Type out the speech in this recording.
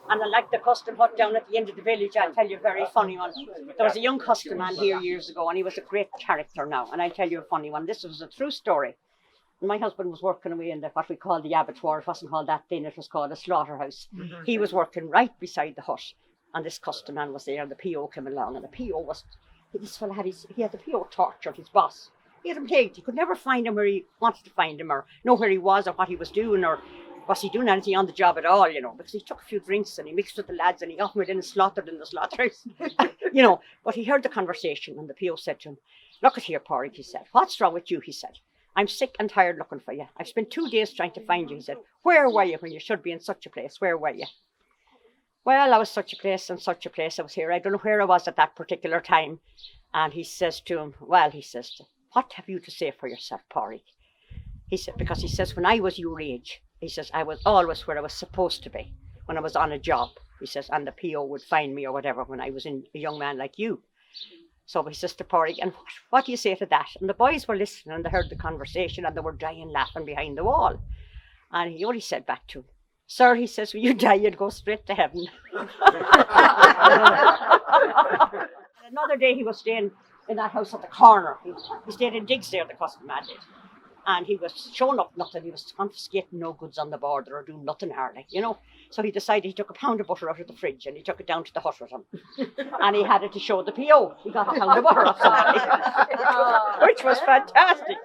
And I like the custom hut down at the end of the village. I'll tell you a very funny one. There was a young custom man here years ago, and he was a great character now. And I'll tell you a funny one. This was a true story. My husband was working away in what we call the abattoir. It wasn't called that then, it was called a slaughterhouse. He was working right beside the hut, and this custom man was there, and the PO came along, and the PO was, this fella had the PO tortured, his boss. He had him pegged. He could never find him where he wanted to find him, or know where he was, or what he was doing, or was he doing anything on the job at all, because he took a few drinks and he mixed with the lads and he got within and slaughtered in the slaughterhouse, But he heard the conversation, and the PO said to him, "Look at here, Porrick," he said. "What's wrong with you?" he said. "I'm sick and tired looking for you. I've spent 2 days trying to find you," he said. "Where were you when you should be in such a place? Where were you?" "Well, I was such a place and such a place. I was here. I don't know where I was at that particular time." And he says to him, "Well," he says, "what have you to say for yourself, Porrick?" He said, because he says, "When I was your age," he says, "I was always where I was supposed to be when I was on a job." He says, "and the PO would find me or whatever when I was a young man like you." So he says to Porrick, "And what do you say to that?" And the boys were listening, and they heard the conversation, and they were dying laughing behind the wall. And he only said back to him, "Sir," he says, "when you die, you'd go straight to heaven." Another day he was staying in that house at the corner. He stayed in digs there, the custom man did. And he was showing up nothing. He was confiscating no goods on the border or doing nothing hardly, So he decided he took a pound of butter out of the fridge and he took it down to the hut with him. And he had it to show the PO. He got a pound of butter off somebody, which was fantastic.